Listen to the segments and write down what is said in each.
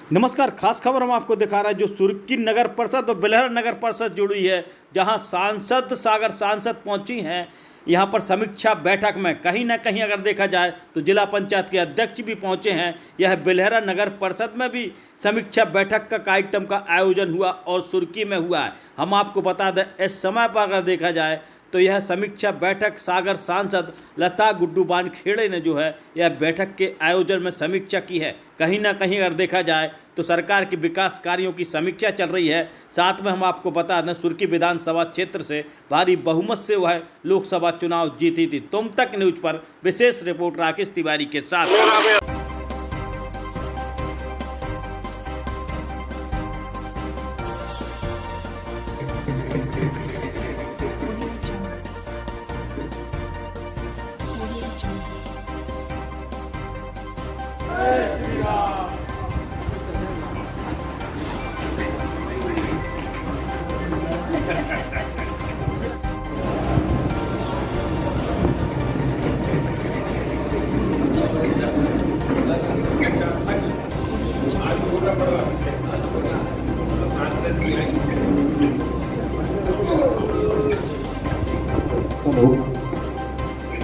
नमस्कार, खास खबर हम आपको दिखा रहे हैं जो सुर्की नगर परिषद और बेलहरा नगर परिषद जुड़ी है, जहां सांसद पहुंची हैं। यहां पर समीक्षा बैठक में कहीं ना कहीं अगर देखा जाए तो जिला पंचायत के अध्यक्ष भी पहुंचे हैं। यह बेलहरा नगर परिषद में भी समीक्षा बैठक का कार्यक्रम का आयोजन हुआ और सुर्की में हुआ है। हम आपको बता दें, इस समय पर अगर देखा जाए तो यह समीक्षा बैठक सागर सांसद लता गुड्डू वानखेड़े ने जो है यह बैठक के आयोजन में समीक्षा की है। कहीं ना कहीं अगर देखा जाए तो सरकार के विकास कार्यों की समीक्षा चल रही है। साथ में हम आपको बता दें, सुर्की विधानसभा क्षेत्र से भारी बहुमत से वह लोकसभा चुनाव जीती थी। तुम तक न्यूज पर विशेष रिपोर्ट राकेश तिवारी के साथ।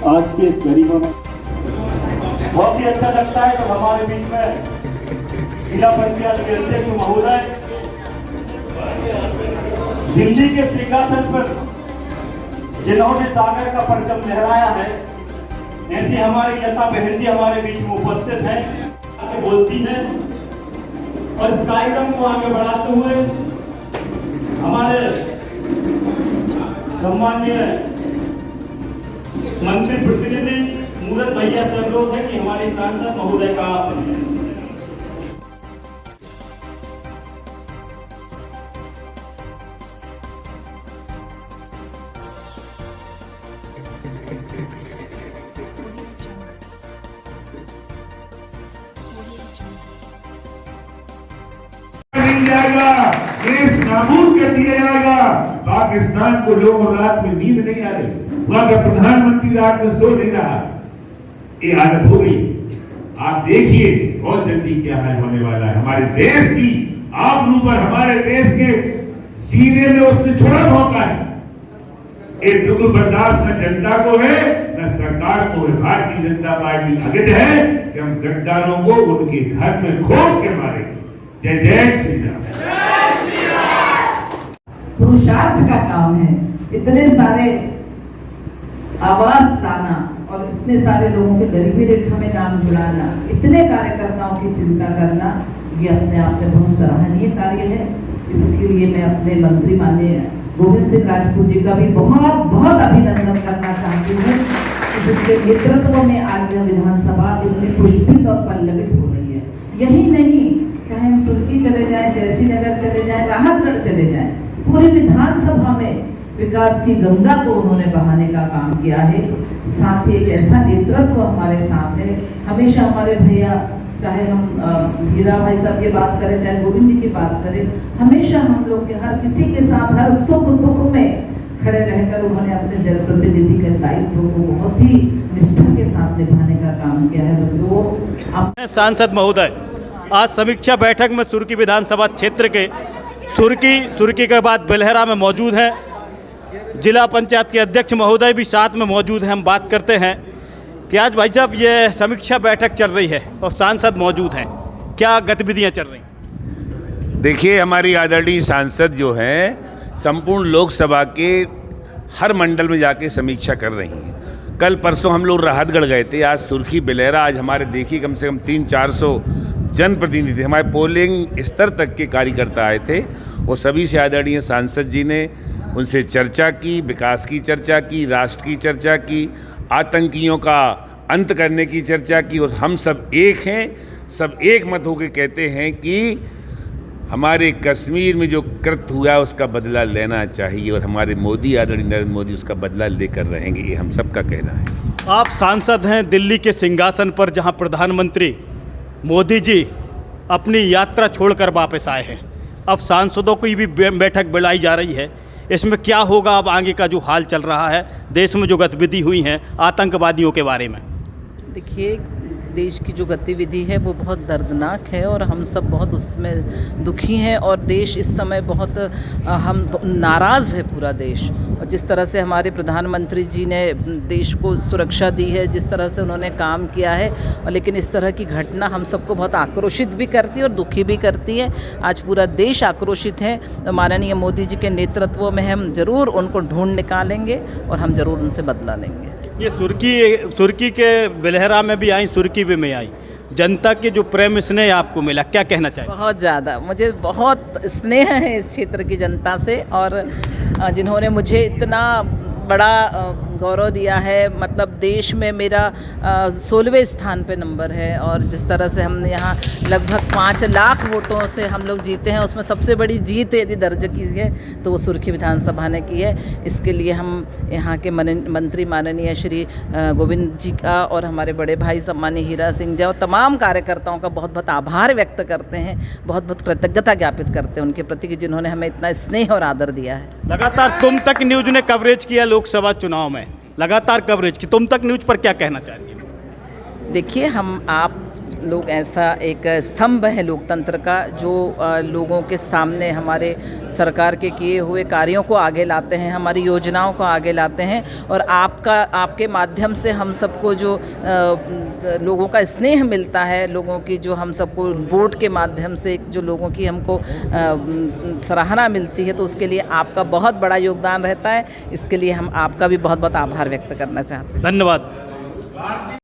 आज के इस गरीबों में बहुत ही अच्छा लगता है जब हमारे बीच में जिला पंचायत के अध्यक्ष महोदय दिल्ली के सिंहासन पर जिन्होंने सागर का परचम लहराया है, ऐसी हमारी लता बहन जी हमारे बीच में उपस्थित हैं, आगे बोलती हैं और इस कार्यक्रम को आगे बढ़ाते हुए हमारे सम्माननीय मंत्री प्रतिनिधि मूरत भैया से अनुरोध है कि हमारे सांसद महोदय का जाएगा, देश नाबूद कर दिया जाएगा। पाकिस्तान को लोगों रात में नींद नहीं आ रही, वहां का प्रधानमंत्री रात में सो नहीं रहा। ये हालत हो गई। आप देखिए बहुत जल्दी क्या हाल होने वाला है। हमारे देश की आबरू पर, हमारे देश के सीने में उसने छोड़ा मौका है। ये बिल्कुल बर्दाश्त न जनता को है न सरकार को है। भारतीय जनता पार्टी अगत है कि हम गद्दारों को उनके घर में खोद के मारेंगे। जय जय श्री राम। पुरुषार्थ का काम है इतने सारे आवास लाना और इतने सारे लोगों के गरीबी रेखा में नाम जुड़ाना, इतने कार्यकर्ताओं की चिंता करना, ये अपने आप में बहुत सराहनीय कार्य है। इसके लिए मैं अपने मंत्री माननीय गोविंद सिंह राजपूत जी का भी बहुत बहुत अभिनंदन करना चाहती हूँ, जिसके नेतृत्व में आज यह विधानसभा इतनी पुष्पित और पल्लवित हो रही है। यही नहीं, चाहे हम सुर्की चले जाएं, जैसी नगर चले जाएं, राहतगढ़ चले जाएं, पूरी विधानसभा में विकास की गंगा को उन्होंने बहाने का काम किया है। साथ ही एक ऐसा नेतृत्व हमारे साथ है। हमेशा हमारे भैया, चाहे हम हीरा भाई साहब की बात करें, चाहे गोविंद जी की बात करें, हमेशा हम लोग के हर किसी के साथ हर सुख दुख में खड़े रहकर उन्होंने अपने जनप्रतिनिधि के दायित्व को बहुत ही निष्ठा के साथ निभाने का काम किया है। बंधुओं, सांसद महोदय, आज समीक्षा बैठक में सुर्की विधानसभा क्षेत्र के सुर्की के बाद बेलहरा में मौजूद हैं। जिला पंचायत के अध्यक्ष महोदय भी साथ में मौजूद हैं। हम बात करते हैं कि आज भाई साहब ये समीक्षा बैठक चल रही है और सांसद मौजूद हैं, क्या गतिविधियां चल रही हैं? देखिए, हमारी आदरणीय सांसद जो हैं संपूर्ण लोकसभा के हर मंडल में जाके समीक्षा कर रही हैं। कल परसों हम लोग राहतगढ़ गए थे, आज सुर्खी बेलहरा। आज हमारे देखिए कम से कम 300-400 जनप्रतिनिधि, हमारे पोलिंग स्तर तक के कार्यकर्ता आए थे। वो सभी से आदरणीय सांसद जी ने उनसे चर्चा की, विकास की चर्चा की, राष्ट्र की चर्चा की, आतंकियों का अंत करने की चर्चा की। और हम सब एक हैं, सब एक मत होकर कहते हैं कि हमारे कश्मीर में जो कृत्य हुआ है उसका बदला लेना चाहिए और हमारे मोदी, आदरणीय नरेंद्र मोदी, उसका बदला लेकर रहेंगे। ये हम सब का कहना है। आप सांसद हैं दिल्ली के सिंहासन पर, जहां प्रधानमंत्री मोदी जी अपनी यात्रा छोड़कर वापस आए हैं। अब सांसदों की भी बैठक बुलाई जा रही है। इसमें क्या होगा अब आगे का जो हाल चल रहा है, देश में जो गतिविधि हुई हैं आतंकवादियों के बारे में? देखिए, देश की जो गतिविधि है वो बहुत दर्दनाक है और हम सब बहुत उसमें दुखी हैं और देश इस समय बहुत हम नाराज़ है पूरा देश। और जिस तरह से हमारे प्रधानमंत्री जी ने देश को सुरक्षा दी है, जिस तरह से उन्होंने काम किया है, और लेकिन इस तरह की घटना हम सबको बहुत आक्रोशित भी करती है और दुखी भी करती है। आज पूरा देश आक्रोशित है। तो माननीय मोदी जी के नेतृत्व में हम ज़रूर उनको ढूंढ निकालेंगे और हम ज़रूर उनसे बदला लेंगे। ये सुर्खी के बेलहरा में भी आई, सुर्खी भी में आई, जनता के जो प्रेम स्नेह आपको मिला, क्या कहना चाहिए? बहुत ज़्यादा, मुझे बहुत स्नेह है इस क्षेत्र की जनता से और जिन्होंने मुझे इतना बड़ा गौरव दिया है। मतलब देश में मेरा 16वें स्थान पे नंबर है और जिस तरह से हमने यहाँ लगभग 5 लाख वोटों से हम लोग जीते हैं, उसमें सबसे बड़ी जीत यदि दर्ज की है तो वो सुर्खी विधानसभा ने की है। इसके लिए हम यहाँ के मंत्री माननीय श्री गोविंद जी का और हमारे बड़े भाई सम्मानीय हीरा सिंह जी और तमाम कार्यकर्ताओं का बहुत बहुत आभार व्यक्त करते हैं, बहुत बहुत कृतज्ञता ज्ञापित करते हैं उनके प्रति कि जिन्होंने हमें इतना स्नेह और आदर दिया है। लगातार तुम तक न्यूज़ ने कवरेज किया लोकसभा चुनाव में, लगातार कवरेज की, तुम तक न्यूज़ पर क्या कहना चाहती है? देखिए, हम आप लोग ऐसा एक स्तंभ है लोकतंत्र का जो लोगों के सामने हमारे सरकार के किए हुए कार्यों को आगे लाते हैं, हमारी योजनाओं को आगे लाते हैं और आपके माध्यम से हम सबको जो लोगों का स्नेह मिलता है, लोगों की जो हम सबको वोट के माध्यम से जो लोगों की हमको सराहना मिलती है, तो उसके लिए आपका बहुत बड़ा योगदान रहता है। इसके लिए हम आपका भी बहुत बहुत आभार व्यक्त करना चाहते हैं। धन्यवाद।